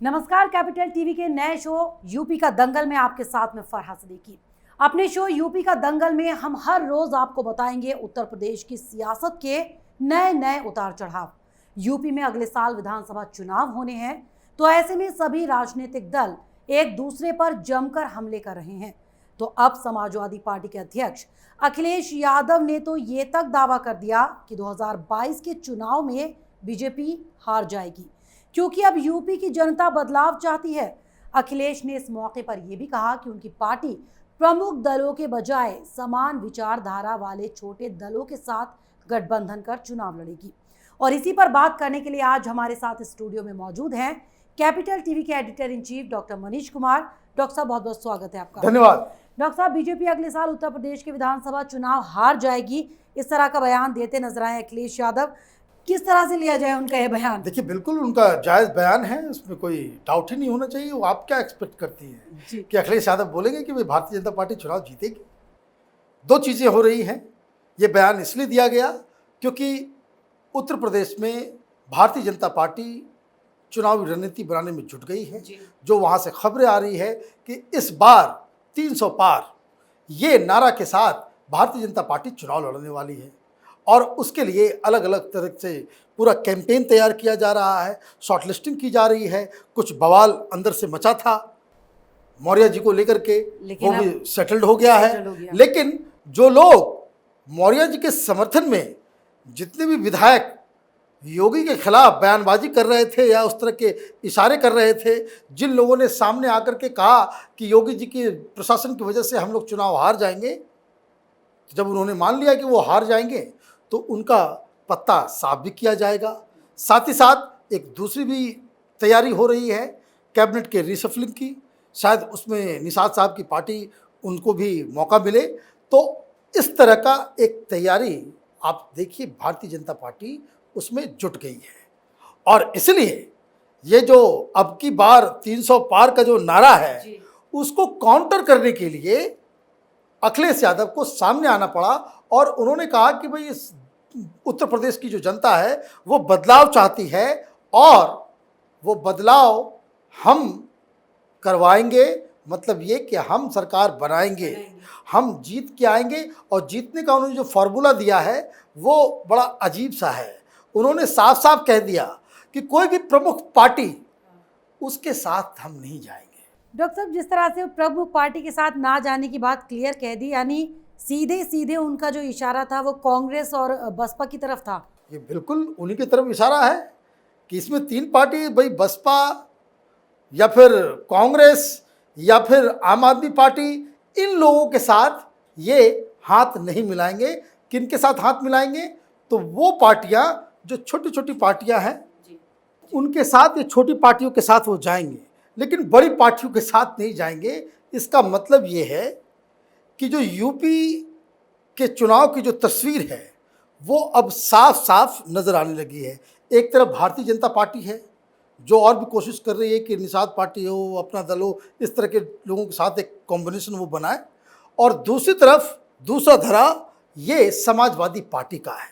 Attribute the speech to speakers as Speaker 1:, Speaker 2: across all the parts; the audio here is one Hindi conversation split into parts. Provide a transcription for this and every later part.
Speaker 1: नमस्कार, कैपिटल टीवी के नए शो यूपी का दंगल में आपके साथ में फरहा सिद्दीकी। अपने शो यूपी का दंगल में हम हर रोज आपको बताएंगे उत्तर प्रदेश की सियासत के नए नए उतार चढ़ाव। यूपी में अगले साल विधानसभा चुनाव होने हैं, तो ऐसे में सभी राजनीतिक दल एक दूसरे पर जमकर हमले कर रहे हैं। तो अब समाजवादी पार्टी के अध्यक्ष अखिलेश यादव ने तो ये तक दावा कर दिया कि 2022 के चुनाव में बीजेपी हार जाएगी, क्योंकि अब यूपी की जनता बदलाव चाहती है। अखिलेश ने इस मौके पर यह भी कहा कि उनकी पार्टी प्रमुख दलों के बजाय समान विचारधारा वाले छोटे दलों के साथ गठबंधन कर चुनाव लड़ेगी। और इसी पर बात करने के लिए आज हमारे साथ स्टूडियो में मौजूद हैं कैपिटल टीवी के editor in chief doctor Manish Kumar. Doctor साहब, बहुत बहुत स्वागत है आपका।
Speaker 2: धन्यवाद।
Speaker 1: डॉक्टर साहब, बीजेपी अगले साल उत्तर प्रदेश के विधानसभा चुनाव हार जाएगी, इस तरह का बयान देते नजर आए अखिलेश यादव। किस तरह से लिया जाए उनका यह बयान?
Speaker 2: देखिए, बिल्कुल उनका जायज़ बयान है, उसमें कोई डाउट ही नहीं होना चाहिए। वो आप क्या एक्सपेक्ट करती हैं कि अखिलेश यादव बोलेंगे कि भाई भारतीय जनता पार्टी चुनाव जीतेगी? दो चीज़ें हो रही हैं। ये बयान इसलिए दिया गया क्योंकि उत्तर प्रदेश में भारतीय जनता पार्टी चुनावी रणनीति बनाने में जुट गई है। जो वहाँ से खबरें आ रही है कि इस बार 300 पार ये नारा के साथ भारतीय जनता पार्टी चुनाव लड़ने वाली है, और उसके लिए अलग अलग तरह से पूरा कैंपेन तैयार किया जा रहा है, शॉर्टलिस्टिंग की जा रही है। कुछ बवाल अंदर से मचा था मौर्य जी को लेकर के, वो भी सेटल्ड हो गया है। लेकिन जो लोग मौर्य जी के समर्थन में, जितने भी विधायक योगी के खिलाफ बयानबाजी कर रहे थे या उस तरह के इशारे कर रहे थे, जिन लोगों ने सामने आकर के कहा कि योगी जी के प्रशासन की वजह से हम लोग चुनाव हार जाएंगे, जब उन्होंने मान लिया कि वो हार जाएंगे तो उनका पत्ता साफ भी किया जाएगा। साथ ही साथ एक दूसरी भी तैयारी हो रही है कैबिनेट के रिशफलिंग की, शायद उसमें निषाद साहब की पार्टी, उनको भी मौका मिले। तो इस तरह का एक तैयारी आप देखिए, भारतीय जनता पार्टी उसमें जुट गई है। और इसलिए ये जो अब की बार 300 पार का जो नारा है, उसको काउंटर करने के लिए अखिलेश यादव को सामने आना पड़ा। और उन्होंने कहा कि भाई इस उत्तर प्रदेश की जो जनता है वो बदलाव चाहती है, और वो बदलाव हम करवाएंगे। मतलब ये कि हम सरकार बनाएंगे, हम जीत के आएंगे। और जीतने का उन्होंने जो फार्मूला दिया है वो बड़ा अजीब सा है। उन्होंने साफ साफ कह दिया कि कोई भी प्रमुख पार्टी, उसके साथ हम नहीं जाएंगे।
Speaker 1: डॉक्टर साहब, जिस तरह से प्रमुख पार्टी के साथ ना जाने की बात क्लियर कह दी, यानी सीधे सीधे उनका जो इशारा था वो कांग्रेस और बसपा की तरफ था।
Speaker 2: ये बिल्कुल उन्हीं की तरफ इशारा है कि इसमें तीन पार्टी, भाई बसपा या फिर कांग्रेस या फिर आम आदमी पार्टी, इन लोगों के साथ ये हाथ नहीं मिलाएंगे। किनके साथ हाथ मिलाएंगे? तो वो पार्टियां जो छोटी छोटी पार्टियां हैं, उनके साथ, ये छोटी पार्टियों के साथ वो जाएंगे, लेकिन बड़ी पार्टियों के साथ नहीं जाएंगे। इसका मतलब ये है कि जो यूपी के चुनाव की जो तस्वीर है वो अब साफ साफ नज़र आने लगी है। एक तरफ भारतीय जनता पार्टी है जो और भी कोशिश कर रही है कि निषाद पार्टी हो, अपना दल हो, इस तरह के लोगों के साथ एक कॉम्बिनेशन वो बनाए, और दूसरी तरफ दूसरा धरा ये समाजवादी पार्टी का है।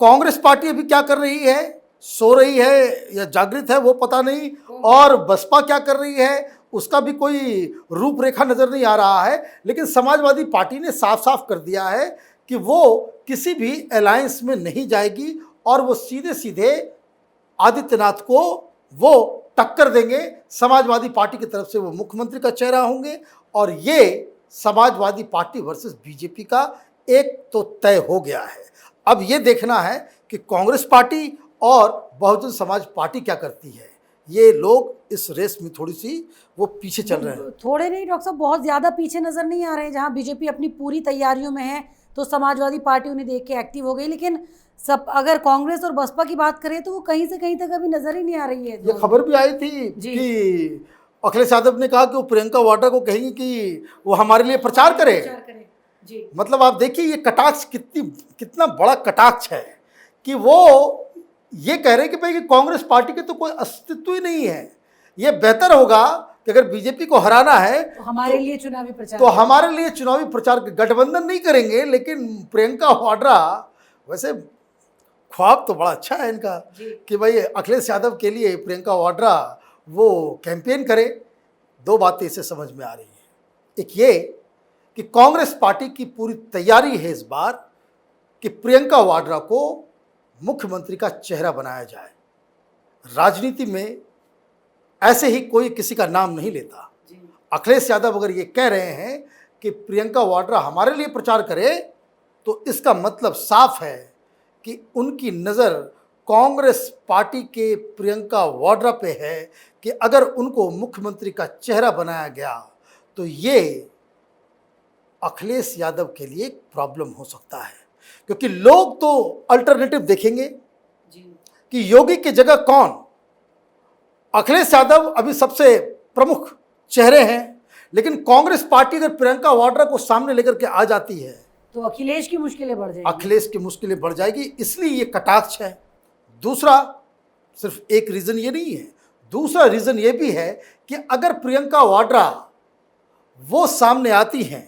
Speaker 2: कांग्रेस पार्टी अभी क्या कर रही है, सो रही है या जागृत है, वो पता नहीं। और बसपा क्या कर रही है, उसका भी कोई रूपरेखा नज़र नहीं आ रहा है। लेकिन समाजवादी पार्टी ने साफ साफ कर दिया है कि वो किसी भी अलायंस में नहीं जाएगी, और वो सीधे सीधे आदित्यनाथ को वो टक्कर देंगे। समाजवादी पार्टी की तरफ से वो मुख्यमंत्री का चेहरा होंगे, और ये समाजवादी पार्टी वर्सेस बीजेपी का एक तो तय हो गया है। अब ये देखना है कि कांग्रेस पार्टी और बहुजन समाज पार्टी क्या करती है। ये लोग इस रेस में थोड़ी सी वो पीछे चल रहे हैं।
Speaker 1: थोड़े नहीं डॉक्टर साहब, बहुत ज़्यादा पीछे नज़र नहीं आ रहे हैं। जहाँ बीजेपी अपनी पूरी तैयारियों में है तो समाजवादी पार्टी उन्हें देख के एक्टिव हो गई, लेकिन सब अगर कांग्रेस और बसपा की बात करें तो वो कहीं से कहीं तक अभी नज़र ही नहीं आ रही है।
Speaker 2: ये खबर भी आई थी कि अखिलेश यादव ने कहा कि वो प्रियंका वाड्रा को कहेंगे कि वो हमारे लिए प्रचार करे।
Speaker 1: जी।
Speaker 2: मतलब आप देखिए ये कटाक्ष कितना बड़ा कटाक्ष है कि वो ये कह रहे हैं कि भाई कि कांग्रेस पार्टी के तो कोई अस्तित्व ही नहीं है। ये बेहतर होगा कि अगर बीजेपी को हराना है
Speaker 1: तो हमारे लिए चुनावी प्रचार,
Speaker 2: तो हमारे लिए चुनावी प्रचार, गठबंधन नहीं करेंगे। लेकिन प्रियंका वाड्रा, वैसे ख्वाब तो बड़ा अच्छा है इनका कि भाई अखिलेश यादव के लिए प्रियंका वाड्रा वो कैंपेन करे। दो बातें इसे समझ में आ रही हैं। एक ये कि कांग्रेस पार्टी की पूरी तैयारी है इस बार कि प्रियंका वाड्रा को मुख्यमंत्री का चेहरा बनाया जाए। राजनीति में ऐसे ही कोई किसी का नाम नहीं लेता। अखिलेश यादव अगर ये कह रहे हैं कि प्रियंका वाड्रा हमारे लिए प्रचार करे, तो इसका मतलब साफ है कि उनकी नज़र कांग्रेस पार्टी के प्रियंका वाड्रा पे है कि अगर उनको मुख्यमंत्री का चेहरा बनाया गया तो ये अखिलेश यादव के लिए प्रॉब्लम हो सकता है। क्योंकि लोग तो अल्टरनेटिव देखेंगे कि योगी की जगह कौन। अखिलेश यादव अभी सबसे प्रमुख चेहरे हैं, लेकिन कांग्रेस पार्टी अगर प्रियंका वाड्रा को सामने लेकर के आ जाती है
Speaker 1: तो अखिलेश की मुश्किलें बढ़ जाएगी।
Speaker 2: अखिलेश की मुश्किलें बढ़ जाएगी, इसलिए ये कटाक्ष है। दूसरा, सिर्फ एक रीज़न ये नहीं है, दूसरा रीज़न ये भी है कि अगर प्रियंका वाड्रा वो सामने आती हैं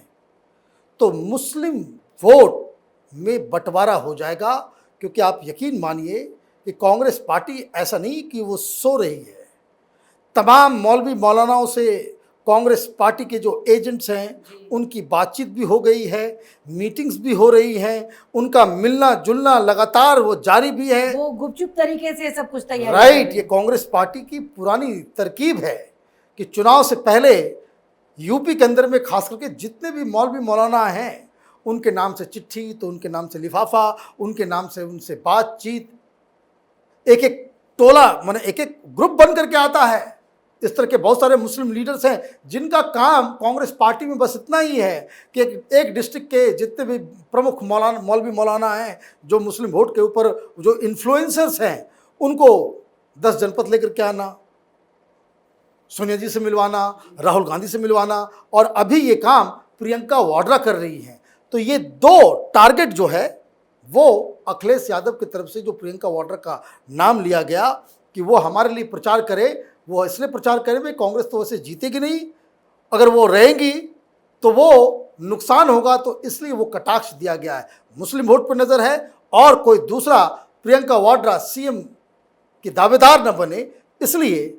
Speaker 2: तो मुस्लिम वोट में बंटवारा हो जाएगा। क्योंकि आप यकीन मानिए कि कांग्रेस पार्टी ऐसा नहीं कि वो सो रही है। तमाम मौलवी मौलानाओं से कांग्रेस पार्टी के जो एजेंट्स हैं उनकी बातचीत भी हो गई है, मीटिंग्स भी हो रही हैं, उनका मिलना जुलना लगातार वो जारी भी है।
Speaker 1: वो गुपचुप तरीके से सब कुछ तैयार
Speaker 2: राइट। ये कांग्रेस पार्टी की पुरानी तरकीब है कि चुनाव से पहले यूपी के अंदर में खास करके जितने भी मौलवी मौलाना हैं उनके नाम से चिट्ठी, तो उनके नाम से लिफाफा, उनके नाम से उनसे बातचीत, एक एक टोला माने एक एक ग्रुप बन करके आता है। इस तरह के बहुत सारे मुस्लिम लीडर्स हैं जिनका काम कांग्रेस पार्टी में बस इतना ही है कि एक डिस्ट्रिक्ट के जितने भी प्रमुख मौलवी मौलाना हैं जो मुस्लिम वोट के ऊपर जो इन्फ्लुएंसर्स हैं उनको 10 जनपद लेकर के आना, सोनिया जी से मिलवाना, राहुल गांधी से मिलवाना, और अभी ये काम प्रियंका वाड्रा कर रही हैं। तो ये दो टारगेट जो है वो अखिलेश यादव की तरफ से जो प्रियंका वाड्रा का नाम लिया गया कि वो हमारे लिए प्रचार करे, वो इसलिए प्रचार करें भाई कांग्रेस तो वैसे जीतेगी नहीं, अगर वो रहेंगी तो वो नुकसान होगा, तो इसलिए वो कटाक्ष दिया गया है। मुस्लिम वोट पर नज़र है और कोई दूसरा प्रियंका वाड्रा सीएम की दावेदार न बने, इसलिए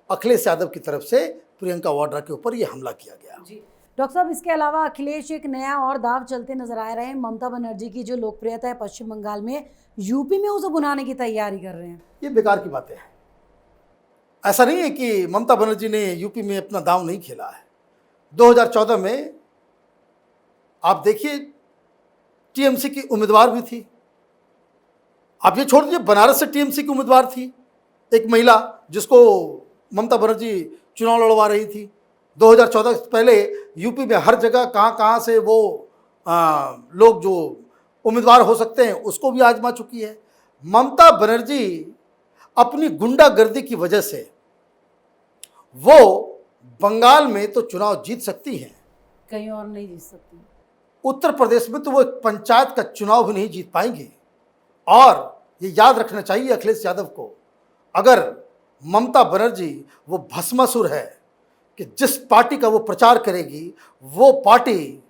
Speaker 2: अखिलेश यादव की तरफ से प्रियंका वाड्रा के ऊपर ये हमला किया गया।
Speaker 1: जी डॉक्टर साहब, इसके अलावा अखिलेश एक नया और दाव चलते नजर आ रहे हैं। ममता बनर्जी की जो लोकप्रियता है पश्चिम बंगाल में, यूपी में उसे बुनाने की तैयारी कर रहे हैं।
Speaker 2: ये बेकार की बातें हैं। ऐसा नहीं है कि ममता बनर्जी ने यूपी में अपना दांव नहीं खेला है। 2014 में आप देखिए टीएमसी की उम्मीदवार भी थी। आप ये छोड़ दीजिए, बनारस से टीएमसी की उम्मीदवार थी एक महिला जिसको ममता बनर्जी चुनाव लड़वा रही थी। 2014 से पहले यूपी में हर जगह कहाँ से वो लोग जो उम्मीदवार हो सकते हैं उसको भी आजमा चुकी है। ममता बनर्जी अपनी गुंडागर्दी की वजह से वो बंगाल में तो चुनाव जीत सकती हैं,
Speaker 1: कहीं और नहीं जीत सकती।
Speaker 2: उत्तर प्रदेश में तो वो एक पंचायत का चुनाव भी नहीं जीत पाएंगे। और ये याद रखना चाहिए अखिलेश यादव को, अगर ममता बनर्जी वो भस्मासुर है कि जिस पार्टी का वो प्रचार करेगी वो पार्टी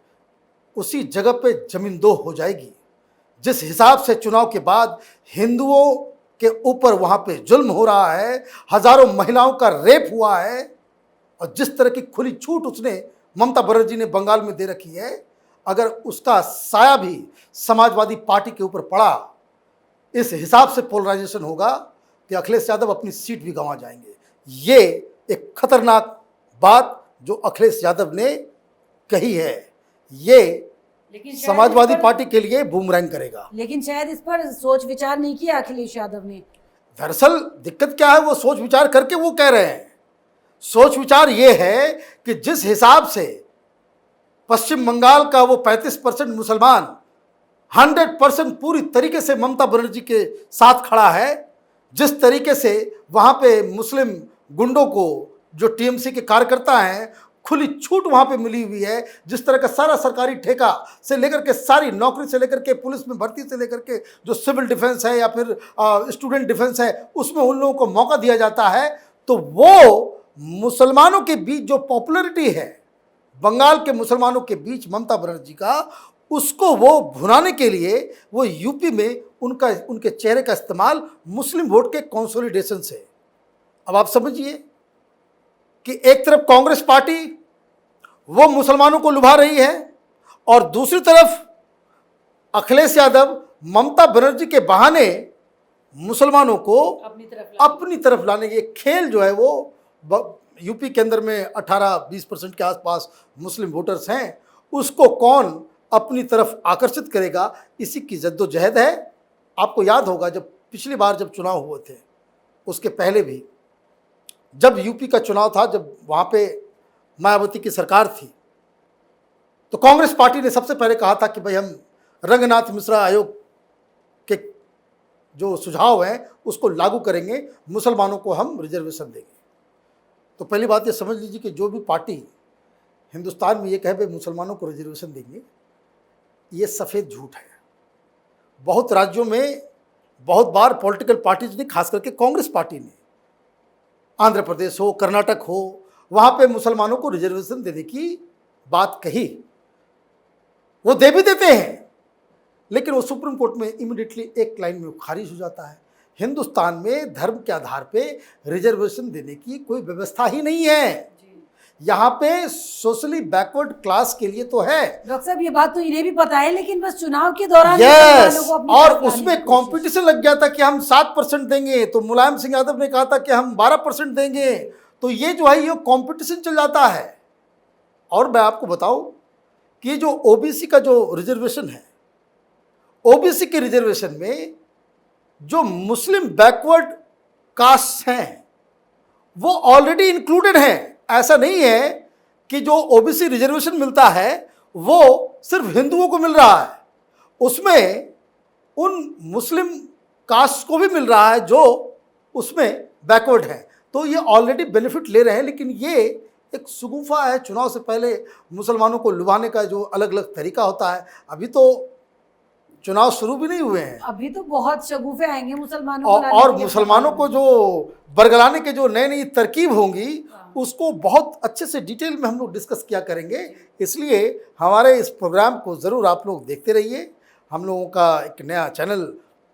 Speaker 2: उसी जगह पे जमींदोज हो जाएगी। जिस हिसाब से चुनाव के बाद हिंदुओं के ऊपर वहाँ पे जुल्म हो रहा है, हजारों महिलाओं का रेप हुआ है, और जिस तरह की खुली छूट उसने ममता बनर्जी ने बंगाल में दे रखी है, अगर उसका साया भी समाजवादी पार्टी के ऊपर पड़ा, इस हिसाब से पोलराइजेशन होगा कि अखिलेश यादव अपनी सीट भी गंवा जाएंगे। ये एक खतरनाक बात जो अखिलेश यादव ने कही है, ये
Speaker 1: लेकिन
Speaker 2: समाजवादी पार्टी के लिए बूमरैंग करेगा।
Speaker 1: लेकिन शायद इस पर सोच विचार नहीं किया अखिलेश यादव ने।
Speaker 2: दरअसल दिक्कत क्या है, वो सोच विचार करके वो कह रहे हैं। सोच विचार ये है कि जिस हिसाब से पश्चिम बंगाल का वो 35% मुसलमान 100% पूरी तरीके से ममता बनर्जी के साथ खड़ा है, जिस तरीके से वहाँ पे मुस्लिम गुंडों को जो टीएमसी के कार्यकर्ता हैं खुली छूट वहाँ पे मिली हुई है, जिस तरह का सारा सरकारी ठेका से लेकर के सारी नौकरी से लेकर के पुलिस में भर्ती से लेकर के जो सिविल डिफेंस है या फिर स्टूडेंट डिफेंस है उसमें उन लोगों को मौका दिया जाता है, तो वो मुसलमानों के बीच जो पॉपुलैरिटी है बंगाल के मुसलमानों के बीच ममता बनर्जी का, उसको वो भुनाने के लिए वो यूपी में उनके चेहरे का इस्तेमाल मुस्लिम वोट के कंसोलिडेशन से। अब आप समझिए कि एक तरफ कांग्रेस पार्टी वो मुसलमानों को लुभा रही है और दूसरी तरफ अखिलेश यादव ममता बनर्जी के बहाने मुसलमानों को अपनी तरफ लाने के खेल जो है वो यूपी के अंदर में 18-20% के आसपास मुस्लिम वोटर्स हैं, उसको कौन अपनी तरफ आकर्षित करेगा, इसी की जद्दोजहद है। आपको याद होगा जब पिछली बार जब चुनाव हुए थे, उसके पहले भी जब यूपी का चुनाव था, जब वहाँ पे मायावती की सरकार थी, तो कांग्रेस पार्टी ने सबसे पहले कहा था कि भाई हम रंगनाथ मिश्रा आयोग के जो सुझाव हैं उसको लागू करेंगे, मुसलमानों को हम रिजर्वेशन देंगे। तो पहली बात ये समझ लीजिए कि जो भी पार्टी हिंदुस्तान में ये कहे भाई मुसलमानों को रिजर्वेशन देंगे, ये सफ़ेद झूठ है। बहुत राज्यों में बहुत बार पॉलिटिकल पार्टीज ने, खास करके कांग्रेस पार्टी ने, आंध्र प्रदेश हो, कर्नाटक हो, वहाँ पे मुसलमानों को रिजर्वेशन देने की बात कही। वो दे भी देते हैं, लेकिन वो सुप्रीम कोर्ट में इमीडिएटली एक लाइन में खारिज हो जाता है। हिंदुस्तान में धर्म के आधार पे रिजर्वेशन देने की कोई व्यवस्था ही नहीं है। यहाँ पे सोशली बैकवर्ड क्लास के लिए तो है।
Speaker 1: डॉक्टर साहब, ये बात तो इन्हें भी पता है, लेकिन बस चुनाव के दौरान
Speaker 2: और उसमें कंपटीशन लग गया था कि हम 7% देंगे, तो मुलायम सिंह यादव ने कहा था कि हम 12% देंगे। तो ये जो है ये कंपटीशन चल जाता है। और मैं आपको बताऊं कि जो ओबीसी का जो रिजर्वेशन है, ओबीसी के रिजर्वेशन में जो मुस्लिम बैकवर्ड कास्ट हैं वो ऑलरेडी इंक्लूडेड हैं। ऐसा नहीं है कि जो ओबीसी रिजर्वेशन मिलता है वो सिर्फ हिंदुओं को मिल रहा है, उसमें उन मुस्लिम कास्ट को भी मिल रहा है जो उसमें बैकवर्ड है। तो ये ऑलरेडी बेनिफिट ले रहे हैं। लेकिन ये एक शगुफा है, चुनाव से पहले मुसलमानों को लुभाने का जो अलग अलग तरीका होता है। अभी तो चुनाव शुरू भी नहीं हुए हैं,
Speaker 1: अभी तो बहुत शगुफे आएंगे मुसलमानों
Speaker 2: और मुसलमानों को जो बरगलाने के जो नई नई तरकीब होंगी उसको बहुत अच्छे से डिटेल में हम लोग डिस्कस किया करेंगे। इसलिए हमारे इस प्रोग्राम को ज़रूर आप लोग देखते रहिए। हम लोगों का एक नया channel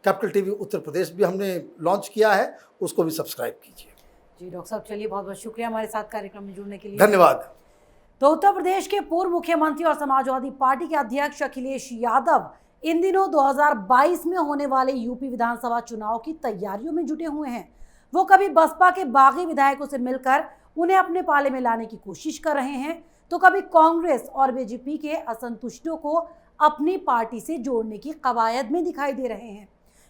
Speaker 2: capital TV Uttar Pradesh भी हमने लॉन्च किया है, उसको भी सब्सक्राइब कीजिए।
Speaker 1: जी डॉक्टर साहब, चलिए बहुत बहुत शुक्रिया हमारे साथ कार्यक्रम में जुड़ने के लिए।
Speaker 2: धन्यवाद।
Speaker 1: तो उत्तर प्रदेश के पूर्व मुख्यमंत्री और समाजवादी पार्टी के अध्यक्ष अखिलेश यादव इन दिनों 2022 में होने वाले यूपी विधानसभा चुनाव की तैयारियों में जुटे हुए हैं। वो कभी बसपा के बागी विधायकों से मिलकर उन्हें अपने पाले में लाने की कोशिश कर रहे हैं, तो कभी कांग्रेस और बीजेपी के असंतुष्टों को अपनी पार्टी से जोड़ने की कवायद में दिखाई दे रहे हैं।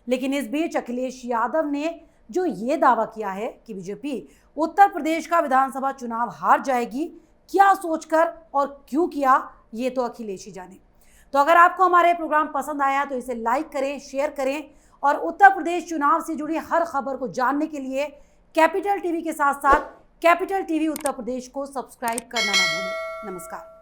Speaker 1: लेकिन इस बीच अखिलेश यादव ने जो ये दावा किया है कि बीजेपी उत्तर प्रदेश का विधानसभा चुनाव हार जाएगी, क्या सोचकर और क्यों किया, ये तो अखिलेश ही जाने। तो अगर आपको हमारे प्रोग्राम पसंद आया तो इसे लाइक करें, शेयर करें और उत्तर प्रदेश चुनाव से जुड़ी हर खबर को जानने के लिए कैपिटल टीवी के साथ साथ कैपिटल टीवी उत्तर प्रदेश को सब्सक्राइब करना ना भूलें। नमस्कार।